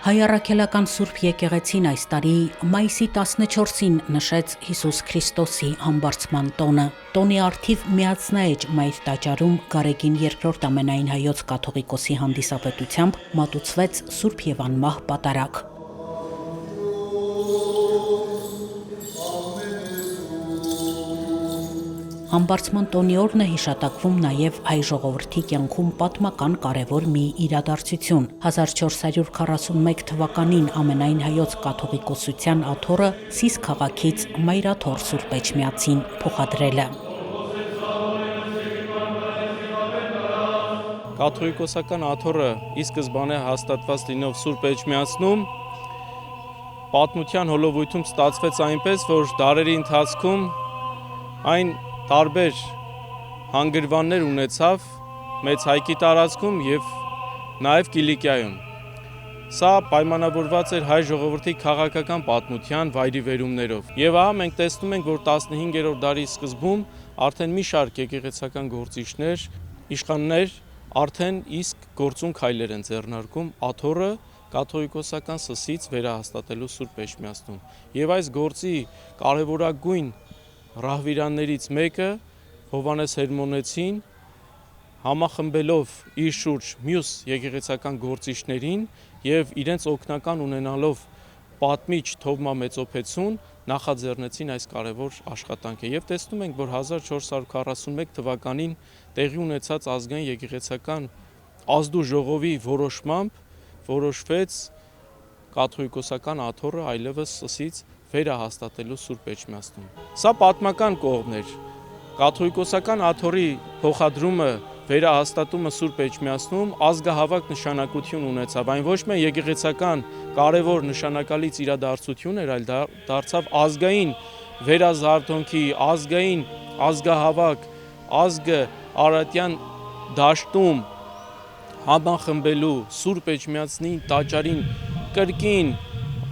Հայ առաքելական Սուրբ եկեղեցին այս տարի մայիսի 14-ին նշեց Հիսուս Քրիստոսի համբարձման տոնը։ Տոնի առթիվ միացնայեջ մայր տաճարում Գարեգին II ամենայն հայոց կաթողիկոսի հանդիսապետությամբ մատուցվեց Սուրբ եւ անմահ պատարագ։ Համբարձման տոնի օրն է հիշատակվում նաև հայ ժողովրդի կյանքում պատմական կարևոր մի իրադարձություն։ 1441 թվականին ամենայն հայոց կաթողիկոսության աթոռը Սիս քաղաքից Մայրաթոր Սուրբ Էջմիածին փոխադրելը։ Կաթողիկոսական աթոռը ի սկզբանե հաստատված լինով Սուրբ Էջմիածնում պատմության հոլովույթում ստացվեց այնպես, որ դարերի ընթացքում այն տարբեր հանգրվաններ ունեցավ մեծ հայքի տարածքում եւ նաեւ Կիլիկիայում։ Սա պայմանավորված էր հայ ժողովրդի քաղաքական պատմության վայրիվերումներով։ Եվ ահա մենք տեսնում ենք, որ 15-րդ դարի սկզբում արդեն մի շարք եկեղեցական գործիչներ, իշխաններ արդեն իսկ գործուն քայլեր են ձեռնարկում աթոռը կաթողիկոսական սսից վերահաստատելու Սուրբ Էջմիածնում։ Եվ այս գործի կարևորագույն ռահվիրաններից մեկը Հովհաննես Հերմոնեցին համախմբելով իր շուրջ մյուս եկեղեցական գործիչներին եւ իրենց օգնական ունենալով պատմիչ Թովմա Մեծոփեցուն նախաձեռնեցին այս կարևոր աշխատանքը եւ տեսնում ենք, որ 1441 թվականին տեղի ունեցած ազգային եկեղեցական ազդու ժողովի որոշմամբ որոշվեց կաթողիկոսական աթոռը այլևս սսից վերահաստատելու Սուրբ Էջմիածնում։ Սա պատմական կողմն էր։ Կաթողիկոսական աթոռի փոխադրումը, վերահաստատումը Սուրբ Էջմիածնում ազգահավաք նշանակություն ունեցավ։ Այն ոչ միայն եկեղեցական կարևոր նշանակալից իրադարձություն էր, այլ դարձավ ազգային վերազարթոնքի, ազգային ազգահավաք, ազգը Արարատյան դաշտում համախմբելու, Սուրբ Էջմիածնի տաճարին կրկին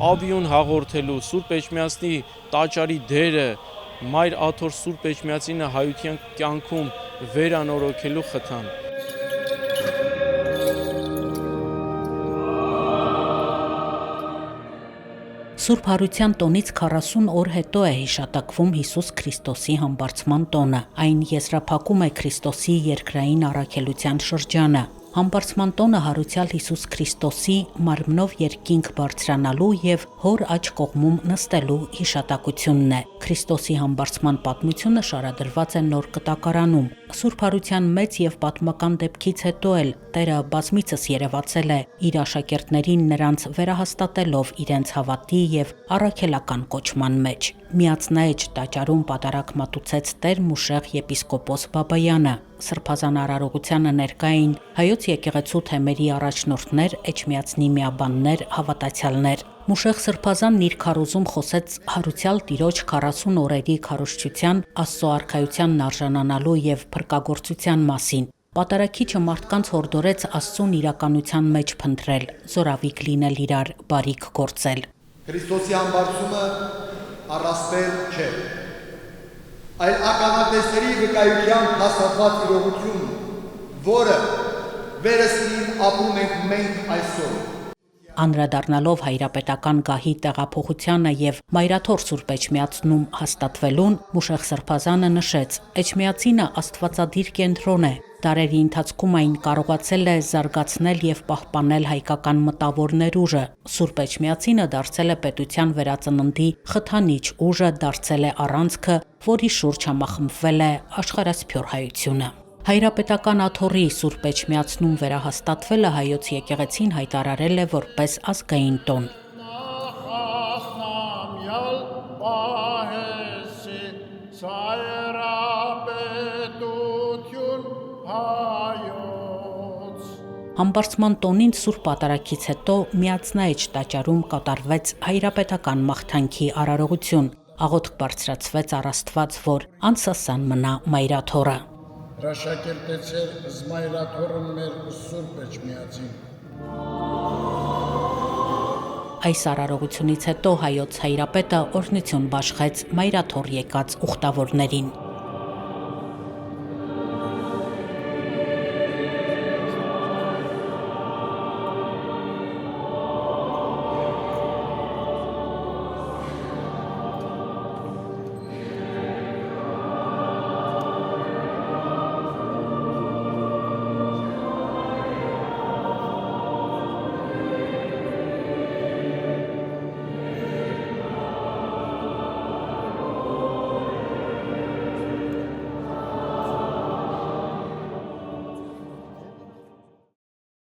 ավիուն հաղորդելու, Սուրբ Էջմիածնի տաճարի դերը Մայր Աթոռ Սուրբ Էջմիածինը հայության կյանքում վերանորոգելու խթան։ Սուրբ Հարության տոնից 40 օր հետո է հիշատակվում Հիսուս Քրիստոսի համբարձման տոնը։ Այն եզրափակում է Քրիստոսի երկրային առաքելության շրջանը։ Համբարձման տոնը հարուցյալ Հիսուս Քրիստոսի մարմնով երկինք բարձրանալու եւ հոր աջ կողմում նստելու հիշատակությունն է։ Քրիստոսի համբարձման պատմությունը շարադրված է Նոր Կտակարանում։ Սուրբ Հարության մեծ եւ պատմական դեպքից հետո էլ Տերը բազմիցս երևացել է իր աշակերտներին նրանց վերահաստատելով իրենց հավատի եւ առաքելական կոչման մեջ։ Միացնայեջ տաճարում պատարագ մատուցեց Տեր Մուշեղ եպիսկոպոս Բաբայանը։ Սրբազան արարողությանը ներկա էին հայոց եկեղեցու թեմերի առաջնորդներ, Էջմիածնի միաբաններ, հավատացյալներ։ Մուշեղ Սրբազանն իր քարոզում խոսեց հարուցյալ Տիրոջ 40 օրերի քարոզչության, Աստծո արքայությանն արժանանալու եւ փրկagorցության մասին։ Պատարագիչը մարդկանց հորդորեց Աստծուն իրականության մեջ փնտրել, զորավիք լինել իրար, բարիք գործել։ Քրիստոսի համբարձումը առասպել չէ, այլ ականատեսների վկայությամբ հաստատված իրողություն, որը վերստին ապրում ենք մենք այսօր։ Անդրադառնալով հայրապետական գահի տեղափոխությանը եւ Մայրաթոր Սուրբ Էջմիածնում հաստատվելուն, Մուշեղ Սրբազանը նշեց. Էջմիածինը աստվածադիր կենտրոն է։ Դարերի ընթացքում այն կարողացել է զարգացնել եւ պահպանել հայկական մտավոր ներուժը։ Սուրբ Էջմիածինը դարձել է պետության վերածննդի խթանիչ ուժը, դարձել է առանցքը, որի շուրջ համախմբվել է աշխարհասփյուռ հայությունը։ Հայրապետական աթոռի Սուրբ Էջմիածնում վերահաստատվելը հայոց եկեղեցին հայտարարել է որպես ազգային տոն։ Համբարձման տոնին Սուրբ պատարագից հետո Միացնայեջ տաճարում կատարվեց հայրապետական մաղթանքի արարողություն։ Աղոթք բարձրացվեց առ Աստված, որ անսասան մնա Մայրաթոռը։ Հրաշակերտեցեր Մայրաթոռը մեր Սուրբ Էջմիածին։ Այս արարողությունից հետո հայոց հայրապետը օրհնություն բաշխեց Մայրաթոռ եկած ուխտավորներին։